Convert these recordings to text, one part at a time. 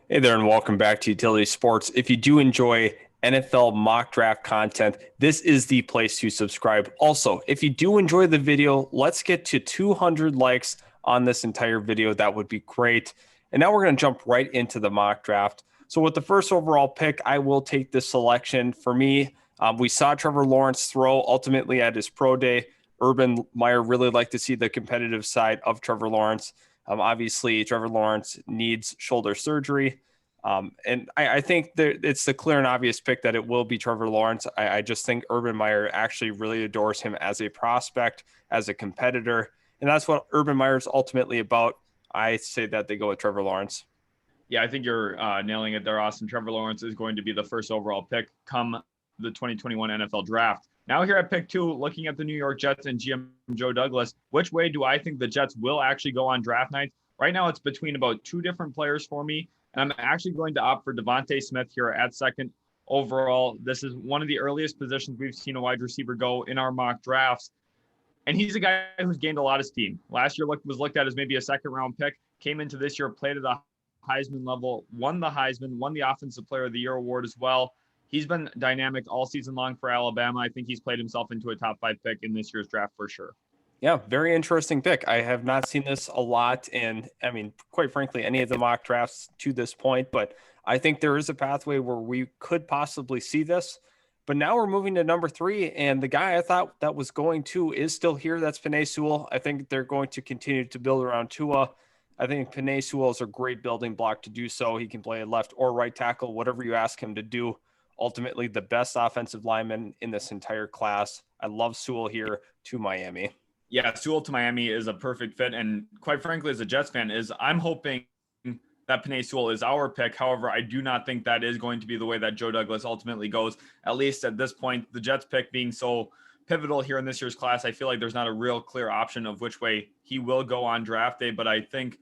Hey there, and welcome back to Utility Sports. If you do enjoy NFL mock draft content, this is the place to subscribe. Also, if you do enjoy the video, let's get to 200 likes on this entire video. That would be great. And now we're going to jump right into the mock draft. So, with the first overall pick, I will take this selection. For me, we saw Trevor Lawrence throw ultimately at his pro day. Urban Meyer really liked to see the competitive side of Trevor Lawrence. Obviously, Trevor Lawrence needs shoulder surgery. And I think it's the clear and obvious pick that it will be Trevor Lawrence. I just think Urban Meyer actually really adores him as a prospect, as a competitor. And that's what Urban Meyer is ultimately about. I say that they go with Trevor Lawrence. Yeah, I think you're nailing it there, Austin. Trevor Lawrence is going to be the first overall pick come the 2021 NFL draft. Now here at pick 2, looking at the New York Jets and GM Joe Douglas, which way do I think the Jets will actually go on draft night? Right now it's between about 2 different players for me, and I'm actually going to opt for Devontae Smith here at second overall. This is one of the earliest positions we've seen a wide receiver go in our mock drafts, and he's a guy who's gained a lot of steam. Last year was looked at as maybe a second-round pick, came into this year, played at a Heisman level, won the Heisman, won the Offensive Player of the Year award as well. He's been dynamic all season long for Alabama. I think he's played himself into a top 5 pick in this year's draft for sure. Yeah, very interesting pick. I have not seen this a lot in, quite frankly, any of the mock drafts to this point, but I think there is a pathway where we could possibly see this. But now we're moving to number 3, and the guy I thought that was going to is still here. That's Penei Sewell. I think they're going to continue to build around Tua. I think Penei Sewell is a great building block to do so. He can play left or right tackle, whatever you ask him to do. Ultimately, the best offensive lineman in this entire class. I love Sewell here to Miami. Yeah, Sewell to Miami is a perfect fit. And quite frankly, as a Jets fan, I'm hoping that Penei Sewell is our pick. However, I do not think that is going to be the way that Joe Douglas ultimately goes, at least at this point. The Jets pick being so pivotal here in this year's class, I feel like there's not a real clear option of which way he will go on draft day. But I think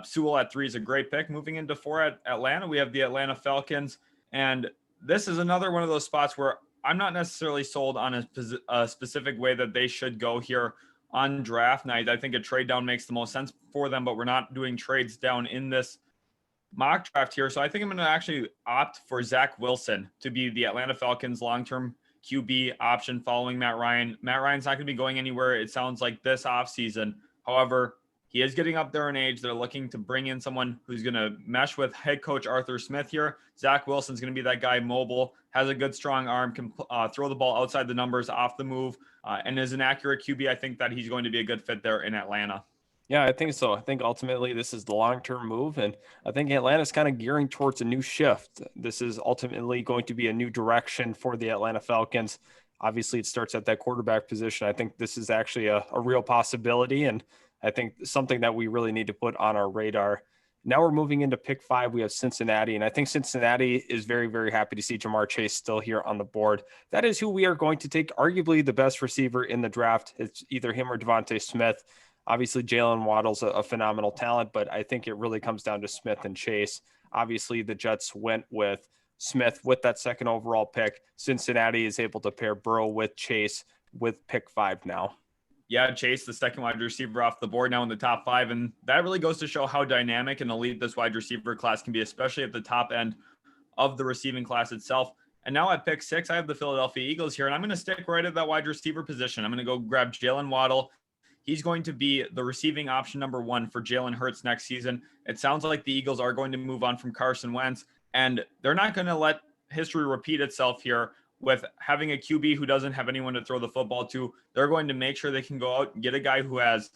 Sewell at 3 is a great pick. Moving into 4 at Atlanta, we have the Atlanta Falcons. And this is another one of those spots where I'm not necessarily sold on a specific way that they should go here on draft night. I think a trade down makes the most sense for them, but we're not doing trades down in this mock draft here. So I think I'm going to actually opt for Zach Wilson to be the Atlanta Falcons long-term QB option following Matt Ryan. Matt Ryan's not going to be going anywhere, it sounds like, this offseason. However, he is getting up there in age. They're looking to bring in someone who's going to mesh with head coach Arthur Smith here. Zach Wilson's going to be that guy, mobile, has a good, strong arm, can throw the ball outside the numbers, off the move, and is an accurate QB. I think that he's going to be a good fit there in Atlanta. Yeah, I think so. I think ultimately this is the long-term move, and I think Atlanta's kind of gearing towards a new shift. This is ultimately going to be a new direction for the Atlanta Falcons. Obviously, it starts at that quarterback position. I think this is actually a real possibility, and I think something that we really need to put on our radar. Now we're moving into pick 5. We have Cincinnati, and I think Cincinnati is very, very happy to see Jamar Chase still here on the board. That is who we are going to take, arguably the best receiver in the draft. It's either him or Devontae Smith. Obviously, Jalen Waddle's a phenomenal talent, but I think it really comes down to Smith and Chase. Obviously, the Jets went with Smith with that second overall pick. Cincinnati is able to pair Burrow with Chase with pick 5 now. Yeah, Chase, the second wide receiver off the board now in the top 5. And that really goes to show how dynamic and elite this wide receiver class can be, especially at the top end of the receiving class itself. And now at pick 6, I have the Philadelphia Eagles here, and I'm going to stick right at that wide receiver position. I'm going to go grab Jalen Waddle. He's going to be the receiving option number 1 for Jalen Hurts next season. It sounds like the Eagles are going to move on from Carson Wentz, and they're not going to let history repeat itself here with having a QB who doesn't have anyone to throw the football to. They're going to make sure they can go out and get a guy who has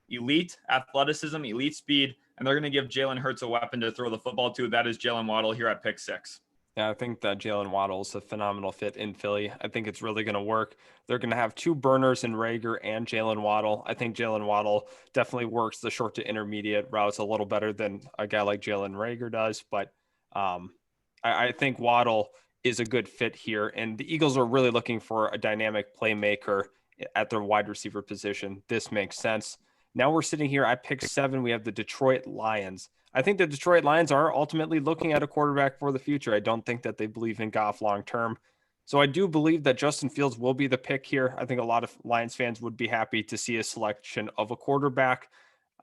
elite athleticism, elite speed, and they're going to give Jalen Hurts a weapon to throw the football to. That is Jalen Waddle here at pick 6. Yeah, I think that Jalen Waddle is a phenomenal fit in Philly. I think it's really going to work. They're going to have 2 burners in Rager and Jalen Waddle. I think Jalen Waddle definitely works the short to intermediate routes a little better than a guy like Jalen Rager does. But I think Waddle is a good fit here. And the Eagles are really looking for a dynamic playmaker at their wide receiver position. This makes sense. Now we're sitting here at pick 7. We have the Detroit Lions. I think the Detroit Lions are ultimately looking at a quarterback for the future. I don't think that they believe in Goff long term. So I do believe that Justin Fields will be the pick here. I think a lot of Lions fans would be happy to see a selection of a quarterback.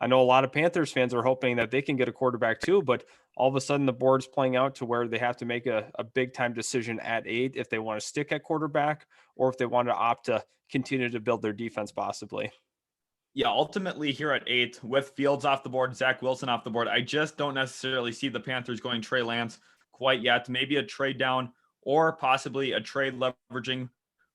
I know a lot of Panthers fans are hoping that they can get a quarterback too, but all of a sudden the board's playing out to where they have to make a big time decision at 8 if they want to stick at quarterback or if they want to opt to continue to build their defense possibly. Yeah, ultimately here at 8, with Fields off the board, Zach Wilson off the board, I just don't necessarily see the Panthers going Trey Lance quite yet. Maybe a trade down or possibly a trade leveraging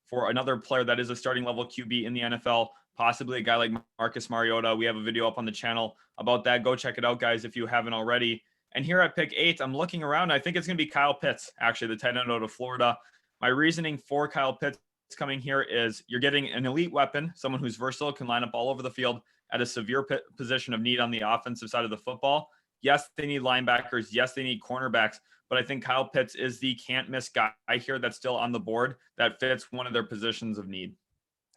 for another player that is a starting level QB in the NFL, possibly a guy like Marcus Mariota. We have a video up on the channel about that. Go check it out, guys, if you haven't already. And here at pick 8, I'm looking around. I think it's going to be Kyle Pitts, actually, the tight end out of Florida. My reasoning for Kyle Pitts coming here is you're getting an elite weapon, someone who's versatile, can line up all over the field at a severe position of need on the offensive side of the football. Yes, they need linebackers. Yes, they need cornerbacks. But I think Kyle Pitts is the can't miss guy here that's still on the board that fits one of their positions of need.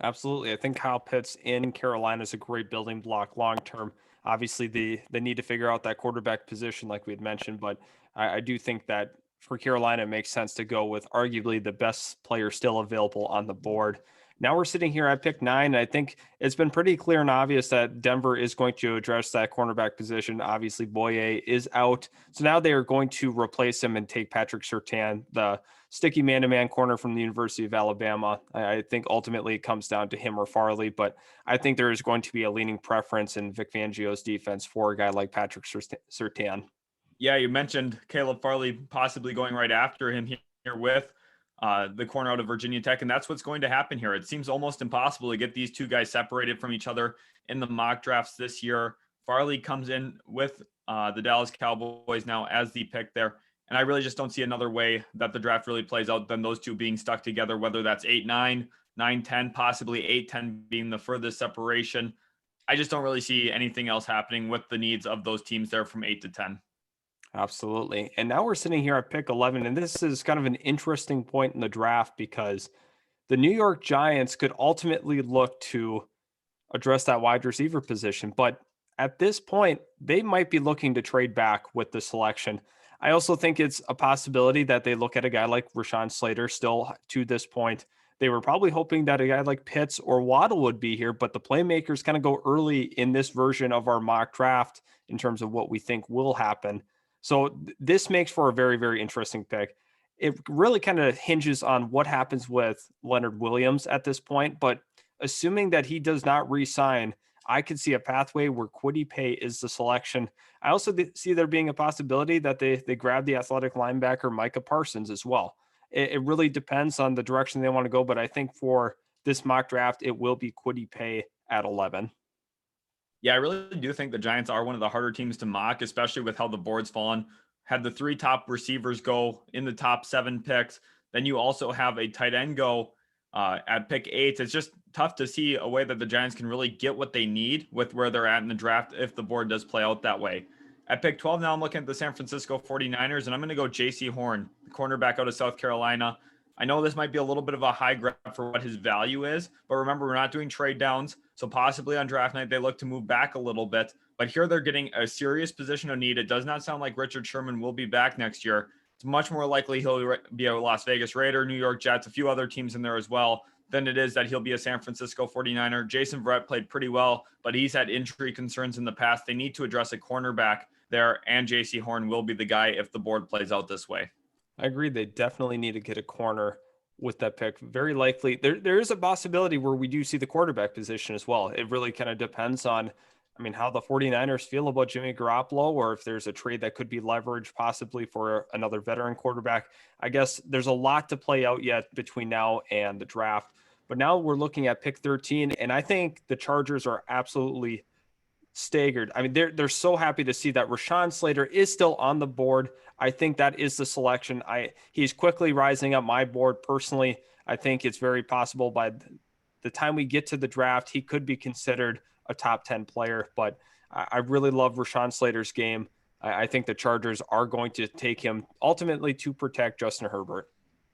Absolutely. I think Kyle Pitts in Carolina is a great building block long term. Obviously, they need to figure out that quarterback position, like we had mentioned, but I do think that for Carolina, it makes sense to go with arguably the best player still available on the board. Now we're sitting here at pick 9. And I think it's been pretty clear and obvious that Denver is going to address that cornerback position. Obviously, Boye is out. So now they are going to replace him and take Patrick Surtain, the sticky man-to-man corner from the University of Alabama. I think ultimately it comes down to him or Farley, but I think there is going to be a leaning preference in Vic Fangio's defense for a guy like Patrick Surtain. Yeah, you mentioned Caleb Farley possibly going right after him here with the corner out of Virginia Tech, and that's what's going to happen here. It seems almost impossible to get these two guys separated from each other in the mock drafts this year. Farley comes in with the Dallas Cowboys now as the pick there, and I really just don't see another way that the draft really plays out than those two being stuck together, whether that's 8-9, 9-10, possibly 8-10 being the furthest separation. I just don't really see anything else happening with the needs of those teams there from 8 to 10. Absolutely. And now we're sitting here at pick 11, and this is kind of an interesting point in the draft because the New York Giants could ultimately look to address that wide receiver position. But at this point, they might be looking to trade back with the selection. I also think it's a possibility that they look at a guy like Rashawn Slater still to this point. They were probably hoping that a guy like Pitts or Waddle would be here, but the playmakers kind of go early in this version of our mock draft in terms of what we think will happen. So this makes for a very, very interesting pick. It really kind of hinges on what happens with Leonard Williams at this point, but assuming that he does not re-sign, I could see a pathway where Kwity Paye is the selection. I also see there being a possibility that they grab the athletic linebacker Micah Parsons as well. It really depends on the direction they want to go, but I think for this mock draft, it will be Kwity Paye at 11. Yeah, I really do think the Giants are one of the harder teams to mock, especially with how the board's fallen. Had the 3 top receivers go in the top 7 picks. Then you also have a tight end go at pick 8. It's just tough to see a way that the Giants can really get what they need with where they're at in the draft if the board does play out that way. At pick 12 now, I'm looking at the San Francisco 49ers, and I'm going to go J.C. Horn, the cornerback out of South Carolina. I know this might be a little bit of a high grab for what his value is, but remember, we're not doing trade downs, so possibly on draft night they look to move back a little bit. But here they're getting a serious position of need. It does not sound like Richard Sherman will be back next year. It's much more likely he'll be a Las Vegas Raider, New York Jets, a few other teams in there as well, than it is that he'll be a San Francisco 49er. Jason Verrett played pretty well, but he's had injury concerns in the past. They need to address a cornerback there, and J.C. Horn will be the guy if the board plays out this way. I agree. They definitely need to get a corner with that pick. Very likely. There is a possibility where we do see the quarterback position as well. It really kind of depends on, how the 49ers feel about Jimmy Garoppolo, or if there's a trade that could be leveraged possibly for another veteran quarterback. I guess there's a lot to play out yet between now and the draft. But now we're looking at pick 13, and I think the Chargers are absolutely staggered. They're so happy to see that Rashawn Slater is still on the board. I think that is the selection. He's quickly rising up my board personally. I think it's very possible by the time we get to the draft, he could be considered a top 10 player, but I really love Rashawn Slater's game. I think the Chargers are going to take him ultimately to protect Justin Herbert.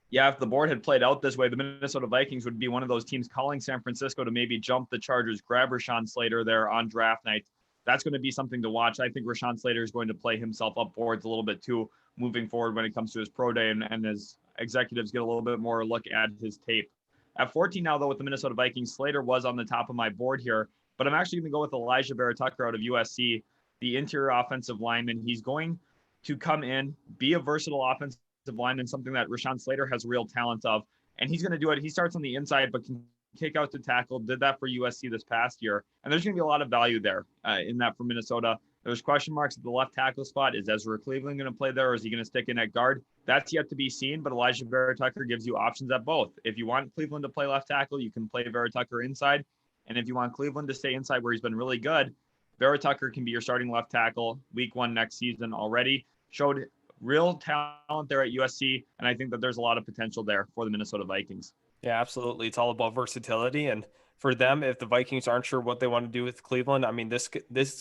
Yeah, if the board had played out this way, the Minnesota Vikings would be one of those teams calling San Francisco to maybe jump the Chargers, grab Rashawn Slater there on draft night. That's going to be something to watch. I think Rashawn Slater is going to play himself up boards a little bit too moving forward when it comes to his pro day and as executives get a little bit more look at his tape. At 14 now, though, with the Minnesota Vikings, Slater was on the top of my board here, but I'm actually going to go with Elijah Vera Tucker out of USC, the interior offensive lineman. He's going to come in, be a versatile offensive lineman, something that Rashawn Slater has real talent of. And he's going to do it. He starts on the inside, but can kick out to tackle, did that for USC this past year. And there's going to be a lot of value there in that for Minnesota. There's question marks at the left tackle spot. Is Ezra Cleveland going to play there, or is he going to stick in at guard? That's yet to be seen, but Elijah Vera-Tucker gives you options at both. If you want Cleveland to play left tackle, you can play Vera-Tucker inside. And if you want Cleveland to stay inside where he's been really good, Vera-Tucker can be your starting left tackle week 1 next season already. Showed real talent there at USC, and I think that there's a lot of potential there for the Minnesota Vikings. Yeah, absolutely. It's all about versatility. And for them, if the Vikings aren't sure what they want to do with Cleveland, I mean, this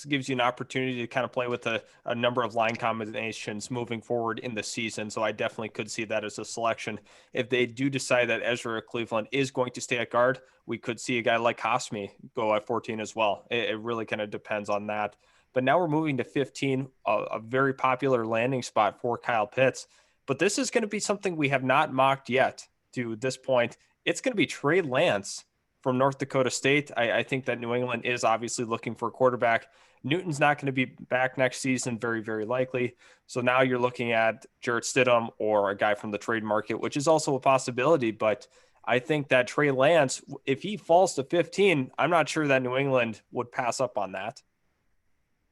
gives you an opportunity to kind of play with a number of line combinations moving forward in the season. So I definitely could see that as a selection. If they do decide that Ezra Cleveland is going to stay at guard, we could see a guy like Cosme go at 14 as well. It really kind of depends on that. But now we're moving to 15, a very popular landing spot for Kyle Pitts. But this is going to be something we have not mocked yet to this point. It's going to be Trey Lance from North Dakota State. I think that New England is obviously looking for a quarterback. Newton's not going to be back next season, very, very likely. So now you're looking at Jarrett Stidham or a guy from the trade market, which is also a possibility. But I think that Trey Lance, if he falls to 15, I'm not sure that New England would pass up on that.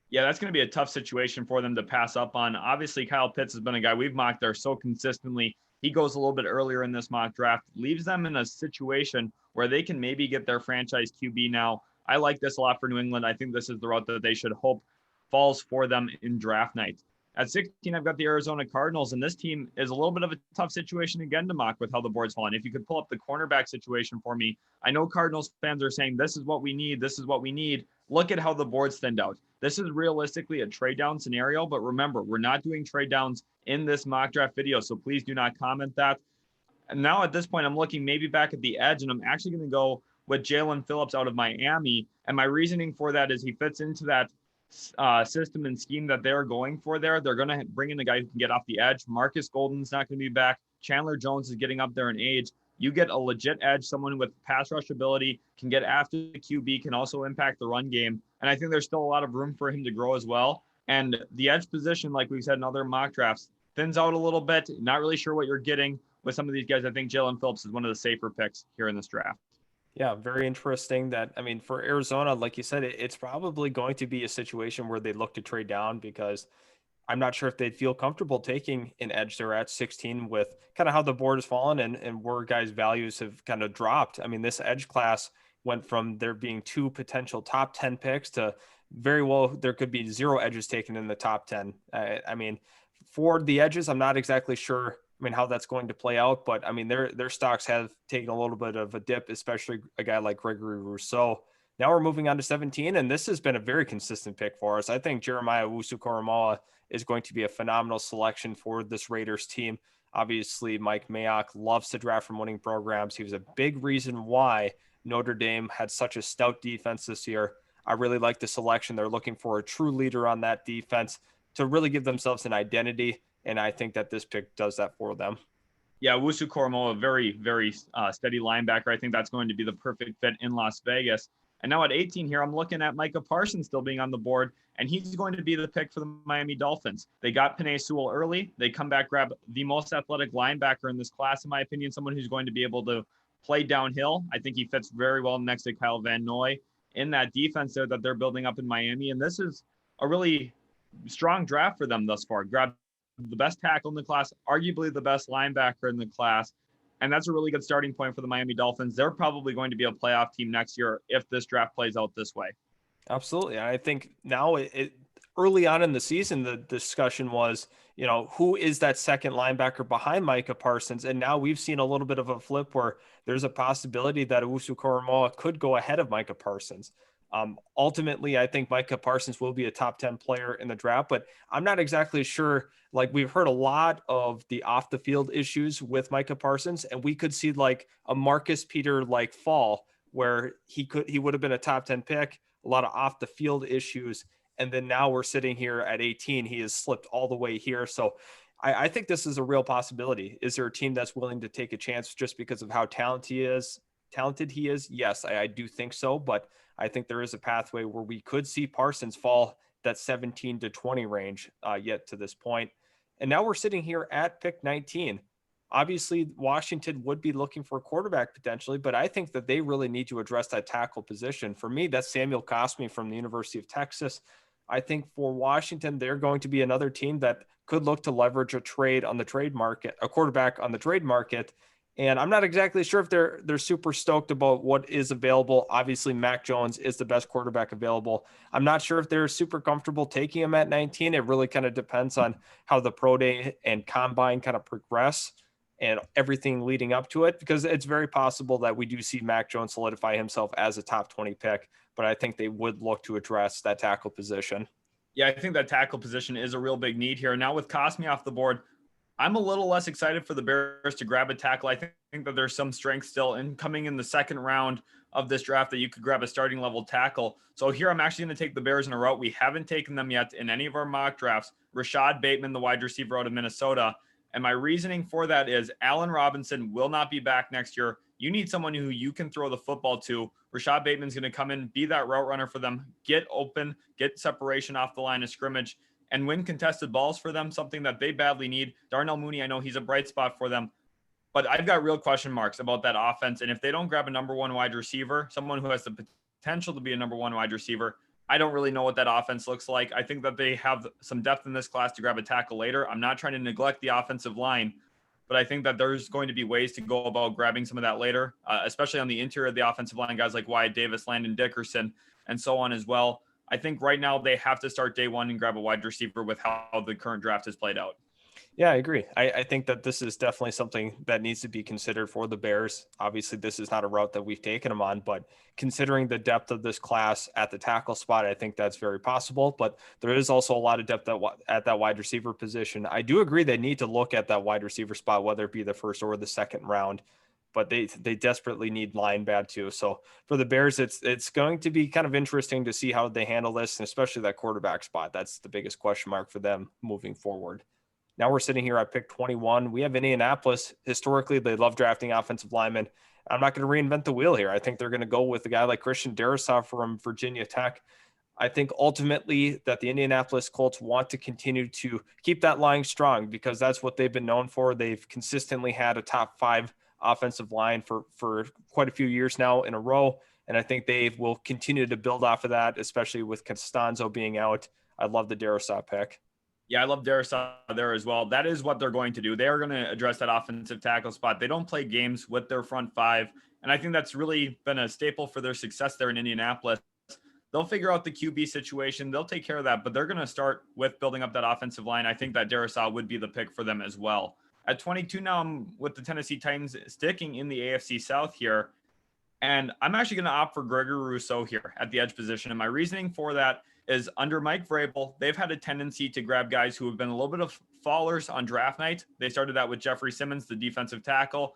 Yeah, that's going to be a tough situation for them to pass up on. Obviously, Kyle Pitts has been a guy we've mocked there so consistently. He goes a little bit earlier in this mock draft, leaves them in a situation where they can maybe get their franchise QB now. I like this a lot for New England. I think this is the route that they should hope falls for them in draft night. At 16, I've got the Arizona Cardinals, and this team is a little bit of a tough situation again to mock with how the board's falling. If you could pull up the cornerback situation for me, I know Cardinals fans are saying, this is what we need. This is what we need. Look at how the board's thinned out. This is realistically a trade down scenario, but remember, we're not doing trade downs in this mock draft video, so please do not comment that. And now at this point, I'm looking maybe back at the edge, and I'm actually going to go with Jalen Phillips out of Miami. And my reasoning for that is he fits into that system and scheme that they're going for there. They're going to bring in a guy who can get off the edge. Marcus Golden's not going to be back. Chandler Jones is getting up there in age. You get a legit edge, someone with pass rush ability, can get after the QB, can also impact the run game. And I think there's still a lot of room for him to grow as well. And the edge position, like we've said in other mock drafts, thins out a little bit. Not really sure what you're getting with some of these guys. I think Jalen Phillips is one of the safer picks here in this draft. Yeah, very interesting that, I mean, for Arizona, like you said, it's probably going to be a situation where they look to trade down because I'm not sure if they'd feel comfortable taking an edge there at 16 with kind of how the board has fallen and where guys' values have kind of dropped. I mean, this edge class went from there being 2 potential top 10 picks to very well, there could be 0 edges taken in the top 10. I mean, for the edges, I'm not exactly sure how that's going to play out, but I mean, their stocks have taken a little bit of a dip, especially a guy like Gregory Rousseau. Now we're moving on to 17, and this has been a very consistent pick for us. I think Jeremiah Owusu-Koramoah is going to be a phenomenal selection for this Raiders team. Obviously, Mike Mayock loves to draft from winning programs. He was a big reason why Notre Dame had such a stout defense this year. I really like the selection. They're looking for a true leader on that defense to really give themselves an identity. And I think that this pick does that for them. Yeah, Owusu-Koramoah, very, very steady linebacker. I think that's going to be the perfect fit in Las Vegas. And now at 18 here, I'm looking at Micah Parsons still being on the board, and he's going to be the pick for the Miami Dolphins. They got Penei Sewell early. They come back, grab the most athletic linebacker in this class, in my opinion, someone who's going to be able to play downhill. I think he fits very well next to Kyle Van Noy in that defense there that they're building up in Miami. And this is a really strong draft for them thus far. Grab the best tackle in the class, arguably the best linebacker in the class. And that's a really good starting point for the Miami Dolphins. They're probably going to be a playoff team next year if this draft plays out this way. Absolutely. I think now early on in the season, the discussion was, who is that second linebacker behind Micah Parsons? And now we've seen a little bit of a flip where there's a possibility that Owusu-Koramoah could go ahead of Micah Parsons. Ultimately, I think Micah Parsons will be a top 10 player in the draft, but I'm not exactly sure. Like, we've heard a lot of the off the field issues with Micah Parsons, and we could see like a Marcus Peter like fall where he would have been a top 10 pick, a lot of off the field issues. And then now we're sitting here at 18. He has slipped all the way here. So I think this is a real possibility. Is there a team that's willing to take a chance just because of how talented he is? Yes, I do think so. But I think there is a pathway where we could see Parsons fall that 17 to 20 range yet to this point. And now we're sitting here at pick 19. Obviously, Washington would be looking for a quarterback potentially, but I think that they really need to address that tackle position. For me, that's Samuel Cosmi from the University of Texas. I think for Washington, they're going to be another team that could look to leverage a trade on the trade market, a quarterback on the trade market. And I'm not exactly sure if they're super stoked about what is available. Obviously, Mac Jones is the best quarterback available. I'm not sure if they're super comfortable taking him at 19. It really kind of depends on how the pro day and combine kind of progress and everything leading up to it, because it's very possible that we do see Mac Jones solidify himself as a top 20 pick, but I think they would look to address that tackle position. Yeah, I think that tackle position is a real big need here. Now with Cosmi off the board, I'm a little less excited for the Bears to grab a tackle. I think that there's some strength still in coming in the second round of this draft that you could grab a starting level tackle. So here I'm actually going to take the Bears in a route we haven't taken them yet in any of our mock drafts. Rashad Bateman, the wide receiver out of Minnesota. And my reasoning for that is Allen Robinson will not be back next year. You need someone who you can throw the football to. Rashad Bateman's going to come in, be that route runner for them, get open, get separation off the line of scrimmage, and win contested balls for them, something that they badly need. Darnell Mooney, I know he's a bright spot for them, but I've got real question marks about that offense. And if they don't grab a number one wide receiver, someone who has the potential to be a number one wide receiver, I don't really know what that offense looks like. I think that they have some depth in this class to grab a tackle later. I'm not trying to neglect the offensive line, but I think that there's going to be ways to go about grabbing some of that later, especially on the interior of the offensive line, guys like Wyatt Davis, Landon Dickerson, and so on as well. I think right now they have to start day one and grab a wide receiver with how the current draft is played out. Yeah, I agree. I think that this is definitely something that needs to be considered for the Bears. Obviously, this is not a route that we've taken them on, but considering the depth of this class at the tackle spot, I think that's very possible. But there is also a lot of depth at that wide receiver position. I do agree they need to look at that wide receiver spot, whether it be the first or the second round, but they desperately need line bad too. So for the Bears, it's going to be kind of interesting to see how they handle this, and especially that quarterback spot. That's the biggest question mark for them moving forward. Now we're sitting here at pick 21. We have Indianapolis. Historically, they love drafting offensive linemen. I'm not going to reinvent the wheel here. I think they're going to go with a guy like Christian Darrisaw from Virginia Tech. I think ultimately that the Indianapolis Colts want to continue to keep that line strong because that's what they've been known for. They've consistently had a top 5 offensive line for quite a few years now in a row. And I think they will continue to build off of that, especially with Costanzo being out. I love the Darrisaw pick. Yeah, I love Darrisaw there as well. That is what they're going to do. They are going to address that offensive tackle spot. They don't play games with their front 5. And I think that's really been a staple for their success there in Indianapolis. They'll figure out the QB situation. They'll take care of that, but they're going to start with building up that offensive line. I think that Darrisaw would be the pick for them as well. At 22 now, I'm with the Tennessee Titans sticking in the AFC South here. And I'm actually going to opt for Gregory Rousseau here at the edge position. And my reasoning for that is under Mike Vrabel, they've had a tendency to grab guys who have been a little bit of fallers on draft night. They started that with Jeffrey Simmons, the defensive tackle.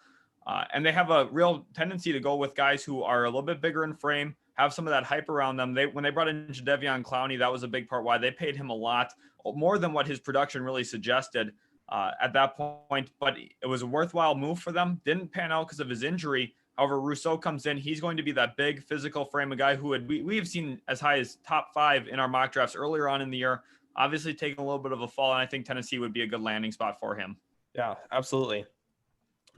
And they have a real tendency to go with guys who are a little bit bigger in frame, have some of that hype around them. When they brought in Jadeveon Clowney, that was a big part why they paid him a lot, more than what his production really suggested at that point. But it was a worthwhile move for them. Didn't pan out because of his injury. However, Rousseau comes in. He's going to be that big physical frame, a guy who we've seen as high as top 5 in our mock drafts earlier on in the year, obviously taking a little bit of a fall. And I think Tennessee would be a good landing spot for him. Yeah, absolutely.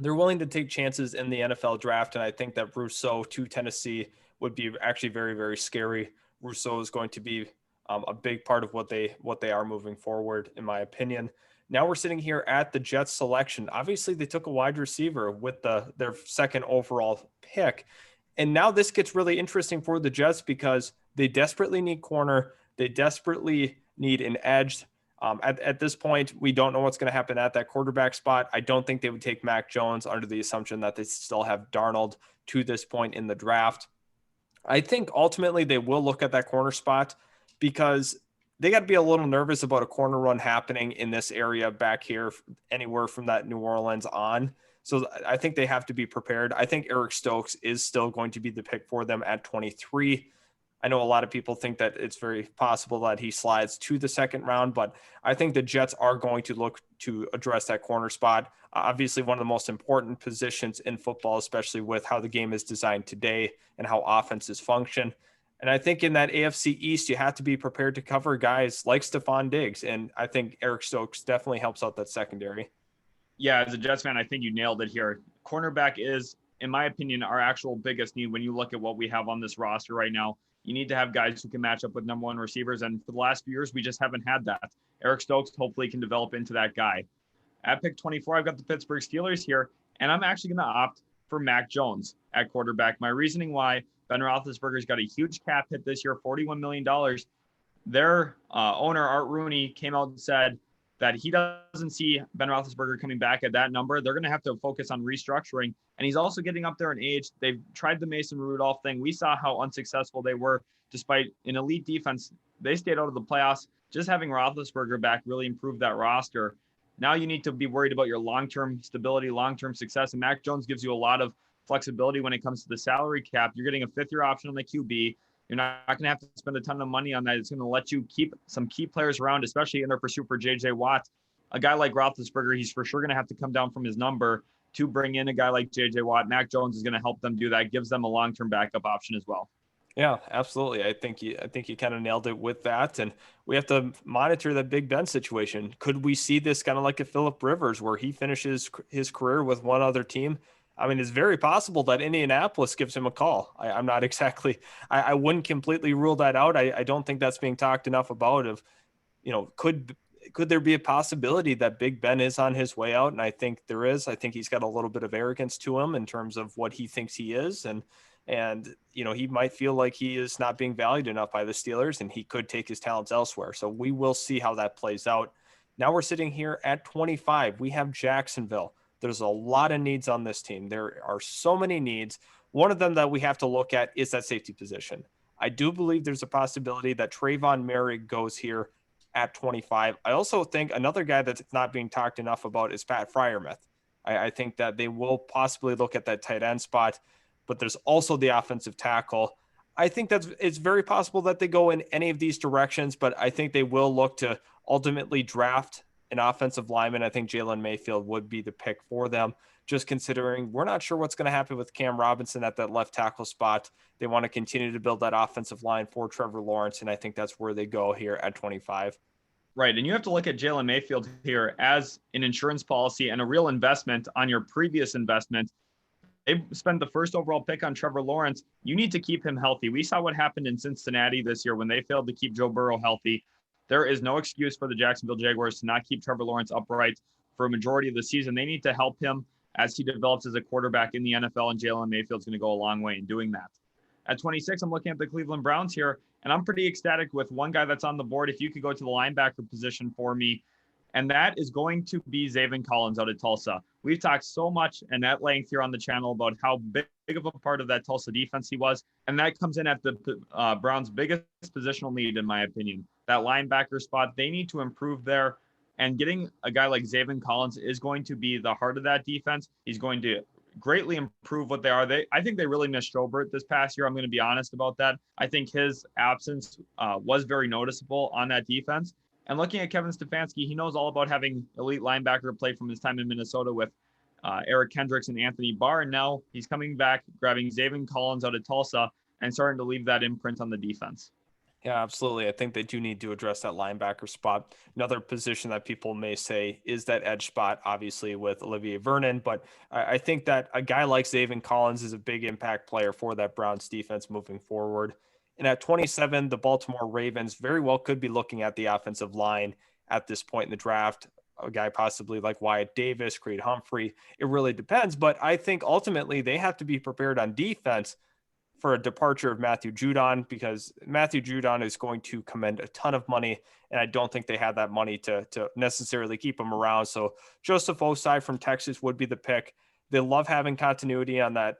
They're willing to take chances in the NFL draft. And I think that Rousseau to Tennessee would be actually very, very scary. Rousseau is going to be a big part of what they are moving forward, in my opinion. Now we're sitting here at the Jets selection. Obviously, they took a wide receiver with their second overall pick. And now this gets really interesting for the Jets because they desperately need corner. They desperately need an edge. At this point, we don't know what's going to happen at that quarterback spot. I don't think they would take Mac Jones under the assumption that they still have Darnold to this point in the draft. I think ultimately they will look at that corner spot because they got to be a little nervous about a corner run happening in this area back here, anywhere from that New Orleans on. So I think they have to be prepared. I think Eric Stokes is still going to be the pick for them at 23. I know a lot of people think that it's very possible that he slides to the second round, but I think the Jets are going to look to address that corner spot. Obviously, one of the most important positions in football, especially with how the game is designed today and how offenses function. And I think in that AFC East, you have to be prepared to cover guys like Stephon Diggs. And I think Eric Stokes definitely helps out that secondary. Yeah, as a Jets fan, I think you nailed it here. Cornerback is, in my opinion, our actual biggest need when you look at what we have on this roster right now. You need to have guys who can match up with number one receivers. And for the last few years, we just haven't had that. Eric Stokes hopefully can develop into that guy. At pick 24, I've got the Pittsburgh Steelers here, and I'm actually going to opt for Mac Jones at quarterback. My reasoning why: Ben Roethlisberger's got a huge cap hit this year, $41 million. Their owner, Art Rooney, came out and said that he doesn't see Ben Roethlisberger coming back at that number. They're going to have to focus on restructuring. And he's also getting up there in age. They've tried the Mason Rudolph thing. We saw how unsuccessful they were despite an elite defense. They stayed out of the playoffs. Just having Roethlisberger back really improved that roster. Now you need to be worried about your long-term stability, long-term success. And Mac Jones gives you a lot of flexibility when it comes to the salary cap. You're getting a fifth-year option on the QB. You're not going to have to spend a ton of money on that. It's going to let you keep some key players around, especially in their pursuit for J.J. Watt. A guy like Roethlisberger, he's for sure going to have to come down from his number to bring in a guy like J.J. Watt. Mac Jones is going to help them do that. Gives them a long-term backup option as well. Yeah, absolutely. I think you kind of nailed it with that. And we have to monitor the Big Ben situation. Could we see this kind of like a Phillip Rivers where he finishes his career with one other team? I mean, it's very possible that Indianapolis gives him a call. I'm not exactly, I wouldn't completely rule that out. I don't think that's being talked enough about could there be a possibility that Big Ben is on his way out? And I think there is. I think he's got a little bit of arrogance to him in terms of what he thinks he is. And he might feel like he is not being valued enough by the Steelers and he could take his talents elsewhere. So we will see how that plays out. Now we're sitting here at 25. We have Jacksonville. There's a lot of needs on this team. There are so many needs. One of them that we have to look at is that safety position. I do believe there's a possibility that Trayvon Merrick goes here at 25. I also think another guy that's not being talked enough about is Pat Freiermuth. I think that they will possibly look at that tight end spot, but there's also the offensive tackle. I think it's very possible that they go in any of these directions, but I think they will look to ultimately draft an offensive lineman. I think Jalen Mayfield would be the pick for them, just considering we're not sure what's going to happen with Cam Robinson at that left tackle spot. They want to continue to build that offensive line for Trevor Lawrence, and I think that's where they go here at 25. Right, and you have to look at Jalen Mayfield here as an insurance policy and a real investment on your previous investment. They spent the first overall pick on Trevor Lawrence. You need to keep him healthy. We saw what happened in Cincinnati this year when they failed to keep Joe Burrow healthy. There is no excuse for the Jacksonville Jaguars to not keep Trevor Lawrence upright for a majority of the season. They need to help him as he develops as a quarterback in the NFL, and Jalen Mayfield's going to go a long way in doing that. At 26, I'm looking at the Cleveland Browns here, and I'm pretty ecstatic with one guy that's on the board. If you could go to the linebacker position for me, and that is going to be Zaven Collins out of Tulsa. We've talked so much and at length here on the channel about how big of a part of that Tulsa defense he was, and that comes in at the Browns' biggest positional need, in my opinion. That linebacker spot, they need to improve there, and getting a guy like Zaven Collins is going to be the heart of that defense. He's going to greatly improve what they are. I think they really missed Strobert this past year. I'm going to be honest about that. I think his absence was very noticeable on that defense. And looking at Kevin Stefanski, he knows all about having elite linebacker play from his time in Minnesota with Eric Kendricks and Anthony Barr. And now he's coming back, grabbing Zaven Collins out of Tulsa and starting to leave that imprint on the defense. Yeah, absolutely. I think they do need to address that linebacker spot. Another position that people may say is that edge spot, obviously, with Olivier Vernon. But I think that a guy like Zaven Collins is a big impact player for that Browns defense moving forward. And at 27, the Baltimore Ravens very well could be looking at the offensive line at this point in the draft. A guy possibly like Wyatt Davis, Creed Humphrey. It really depends. But I think ultimately they have to be prepared on defense for a departure of Matthew Judon, because Matthew Judon is going to command a ton of money, and I don't think they have that money to necessarily keep him around. So Joseph Osai from Texas would be the pick. They love having continuity on that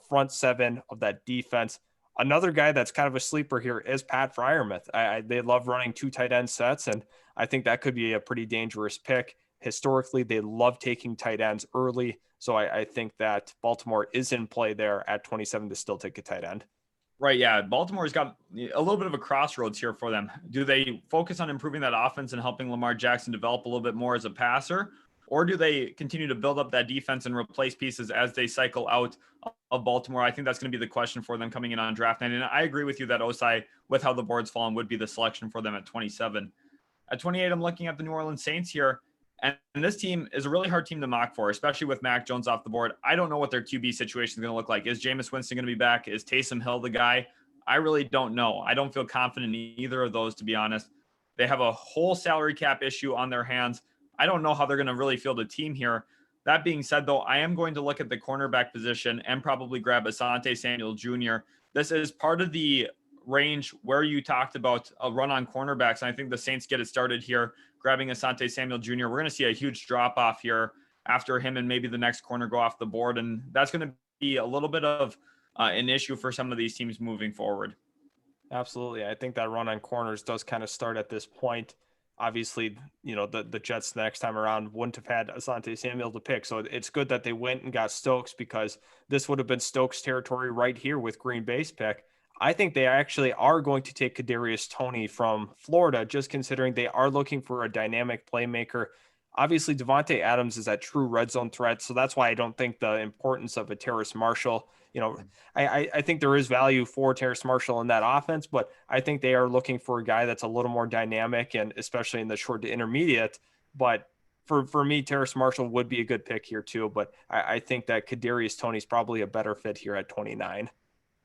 front seven of that defense. Another guy that's kind of a sleeper here is Pat Freiermuth. They love running two tight end sets, and I think that could be a pretty dangerous pick. Historically, they love taking tight ends early. So I think that Baltimore is in play there at 27 to still take a tight end. Right, yeah. Baltimore's got a little bit of a crossroads here for them. Do they focus on improving that offense and helping Lamar Jackson develop a little bit more as a passer? or do they continue to build up that defense and replace pieces as they cycle out of Baltimore? I think that's going to be the question for them coming in on draft night. And I agree with you that Osai, with how the board's fallen, would be the selection for them at 27. At 28, I'm looking at the New Orleans Saints here. And this team is a really hard team to mock for, especially with Mac Jones off the board. I don't know what their QB situation is going to look like. Is Jameis Winston going to be back? Is Taysom Hill the guy? I really don't know. I don't feel confident in either of those, to be honest. They have a whole salary cap issue on their hands. I don't know how they're going to really field a team here. That being said, though, I am going to look at the cornerback position and probably grab Asante Samuel Jr. This is part of the range where you talked about a run on cornerbacks. And I think the Saints get it started here, grabbing Asante Samuel Jr. We're going to see a huge drop off here after him and maybe the next corner go off the board. And that's going to be a little bit of an issue for some of these teams moving forward. Absolutely. I think that run on corners does kind of start at this point. Obviously, the Jets the next time around wouldn't have had Asante Samuel to pick. So it's good that they went and got Stokes, because this would have been Stokes territory right here with Green Bay's pick. I think they actually are going to take Kadarius Toney from Florida, just considering they are looking for a dynamic playmaker. Obviously, Devontae Adams is that true red zone threat. So that's why I don't think the importance of a Terrace Marshall, I think there is value for Terrace Marshall in that offense, but I think they are looking for a guy that's a little more dynamic, and especially in the short to intermediate. But for me, Terrace Marshall would be a good pick here too. But I think that Kadarius Toney is probably a better fit here at 29.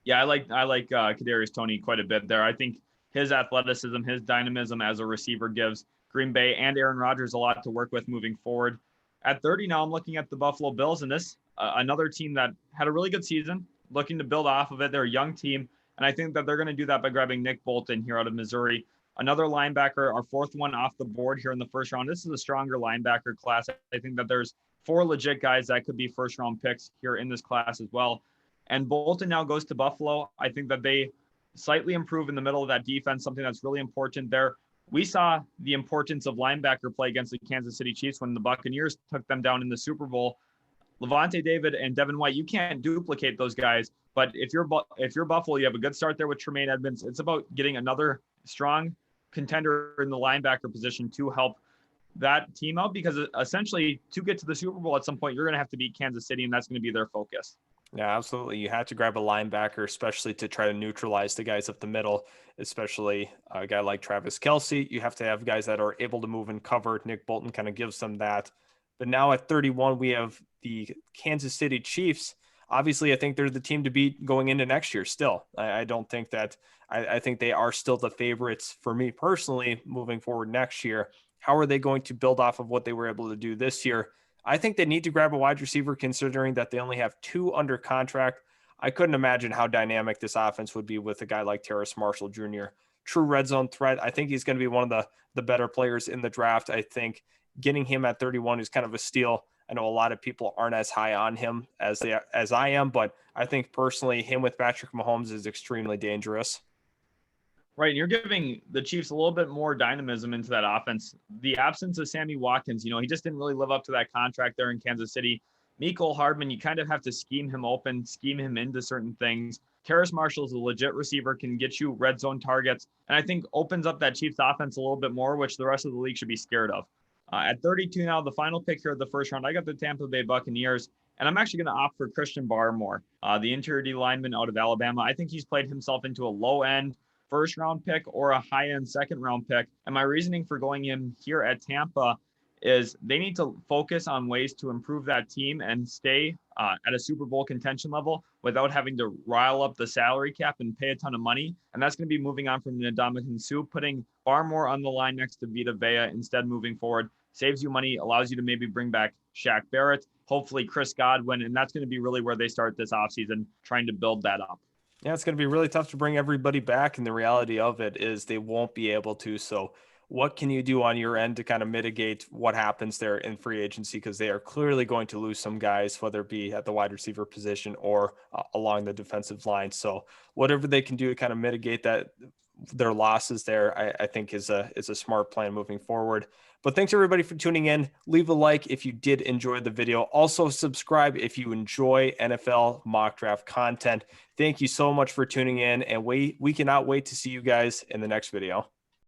Yeah, I like Kadarius Toney quite a bit there. I think his athleticism, his dynamism as a receiver gives Green Bay and Aaron Rodgers a lot to work with moving forward. At 30 now, I'm looking at the Buffalo Bills, and this another team that had a really good season, looking to build off of it. They're a young team, and I think that they're going to do that by grabbing Nick Bolton here out of Missouri. Another linebacker, our fourth one off the board here in the first round. This is a stronger linebacker class. I think that there's 4 legit guys that could be first-round picks here in this class as well. And Bolton now goes to Buffalo. I think that they slightly improve in the middle of that defense, something that's really important there. We saw the importance of linebacker play against the Kansas City Chiefs when the Buccaneers took them down in the Super Bowl. Levante David and Devin White, you can't duplicate those guys. But if you're Buffalo, you have a good start there with Tremaine Edmonds. It's about getting another strong contender in the linebacker position to help that team out, because essentially to get to the Super Bowl at some point, you're going to have to beat Kansas City, and that's going to be their focus. Yeah, absolutely. You have to grab a linebacker, especially to try to neutralize the guys up the middle, especially a guy like Travis Kelce. You have to have guys that are able to move and cover. Nick Bolton kind of gives them that. But now at 31, we have the Kansas City Chiefs. Obviously, I think they're the team to beat going into next year still. I don't think that – I think they are still the favorites for me personally moving forward next year. How are they going to build off of what they were able to do this year? I think they need to grab a wide receiver, considering that they only have 2 under contract. I couldn't imagine how dynamic this offense would be with a guy like Terrace Marshall Jr. True red zone threat. I think he's going to be one of the better players in the draft. I think getting him at 31 is kind of a steal. I know a lot of people aren't as high on him as I am, but I think personally him with Patrick Mahomes is extremely dangerous. Right, and you're giving the Chiefs a little bit more dynamism into that offense. The absence of Sammy Watkins, he just didn't really live up to that contract there in Kansas City. Mecole Hardman, you kind of have to scheme him open, scheme him into certain things. Terrace Marshall is a legit receiver, can get you red zone targets, and I think opens up that Chiefs offense a little bit more, which the rest of the league should be scared of. At 32 now, the final pick here of the first round, I got the Tampa Bay Buccaneers, and I'm actually going to opt for Christian Barmore, the interior D lineman out of Alabama. I think he's played himself into a low-end first round pick or a high end second round pick. And my reasoning for going him here at Tampa is they need to focus on ways to improve that team and stay at a Super Bowl contention level without having to rile up the salary cap and pay a ton of money. And that's going to be moving on from Ndamukong Suh, putting Barmore on the line next to Vita Vea instead moving forward. Saves you money, allows you to maybe bring back Shaq Barrett, hopefully Chris Godwin, and that's going to be really where they start this offseason, trying to build that up. Yeah, it's going to be really tough to bring everybody back, and the reality of it is they won't be able to. So what can you do on your end to kind of mitigate what happens there in free agency? Because they are clearly going to lose some guys, whether it be at the wide receiver position or along the defensive line. So whatever they can do to kind of mitigate that, their losses there, I think is a smart plan moving forward. But thanks everybody for tuning in. Leave a like if you did enjoy the video. Also subscribe if you enjoy NFL mock draft content. Thank you so much for tuning in, and we cannot wait to see you guys in the next video.